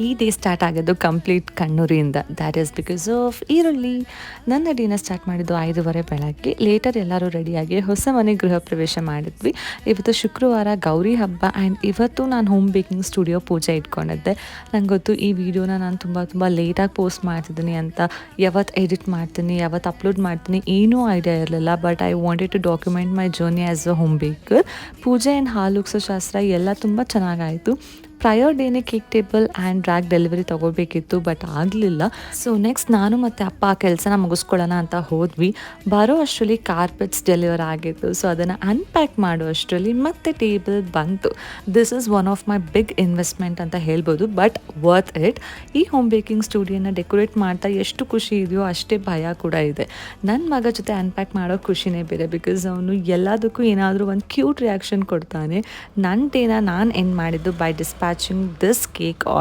ಈ day start ಆಗಿದ್ದು complete ಕಣ್ಣೂರಿಯಿಂದ. ದ್ಯಾಟ್ ಈಸ್ ಬಿಕಾಸ್ ಆಫ್ ಈರುಳ್ಳಿ. ನನ್ನ ಡೇನ ಸ್ಟಾರ್ಟ್ ಮಾಡಿದ್ದು 5:30 ಬೆಳಗ್ಗೆ. ಲೇಟರ್ ಎಲ್ಲರೂ ರೆಡಿಯಾಗಿ ಹೊಸ ಮನೆ ಗೃಹ ಪ್ರವೇಶ ಮಾಡಿದ್ವಿ. ಇವತ್ತು ಶುಕ್ರವಾರ ಗೌರಿ ಹಬ್ಬ ಆ್ಯಂಡ್ ಇವತ್ತು ನಾನು ಹೋಮ್ ಬೇಕಿಂಗ್ ಸ್ಟುಡಿಯೋ ಪೂಜೆ ಇಟ್ಕೊಂಡಿದ್ದೆ. ನಂಗೆ ಗೊತ್ತು ಈ ವಿಡಿಯೋನ ನಾನು ತುಂಬ ಲೇಟಾಗಿ ಪೋಸ್ಟ್ ಮಾಡ್ತಿದ್ದೀನಿ ಅಂತ, ಯಾವತ್ತು ಎಡಿಟ್ ಮಾಡ್ತೀನಿ, ಯಾವತ್ತು ಅಪ್ಲೋಡ್ ಮಾಡ್ತೀನಿ ಏನೂ ಐಡಿಯಾ ಇರಲಿಲ್ಲ. But I wanted to document my journey as a home baker. ಪೂಜೆ ಆ್ಯಂಡ್ ಹಾಲುಗ್ಸೋ ಶಾಸ್ತ್ರ ಎಲ್ಲ ತುಂಬ ಚೆನ್ನಾಗಾಯಿತು. ಪ್ರಯರ್ ಡೇನೇ cake table and drag delivery ತೊಗೋಬೇಕಿತ್ತು, ಬಟ್ ಆಗಲಿಲ್ಲ. ಸೊ ನೆಕ್ಸ್ಟ್ ನಾನು ಮತ್ತು ಅಪ್ಪ ಆ ಕೆಲಸನ ಮುಗಿಸ್ಕೊಳ್ಳೋಣ ಅಂತ ಹೋದ್ವಿ. ಬರೋ ಅಷ್ಟರಲ್ಲಿ ಕಾರ್ಪೆಟ್ಸ್ ಡೆಲಿವರ್ ಆಗಿತ್ತು. ಸೊ ಅದನ್ನು ಅನ್ಪ್ಯಾಕ್ ಮಾಡೋ ಅಷ್ಟರಲ್ಲಿ ಮತ್ತೆ ಟೇಬಲ್ ಬಂತು. This is one of my big investment ಅಂತ ಹೇಳ್ಬೋದು, ಬಟ್ ವರ್ತ್ ಇಟ್. ಈ ಹೋಮ್ ಬೇಕಿಂಗ್ ಸ್ಟುಡಿಯೋನ ಡೆಕೋರೇಟ್ ಮಾಡ್ತಾ ಎಷ್ಟು ಖುಷಿ ಇದೆಯೋ ಅಷ್ಟೇ ಭಯ ಕೂಡ ಇದೆ. ನನ್ನ ಮಗ ಜೊತೆ ಅನ್ಪ್ಯಾಕ್ ಮಾಡೋ ಖುಷಿನೇ ಬೇರೆ, ಬಿಕಾಸ್ ಅವನು ಎಲ್ಲದಕ್ಕೂ ಏನಾದರೂ ಒಂದು ಕ್ಯೂಟ್ ರಿಯಾಕ್ಷನ್ ಕೊಡ್ತಾನೆ. ನನ್ನ ಡೇನ ನಾನು ಎಂಡ್ ಮಾಡಿದ್ದು by dispatching this cake order.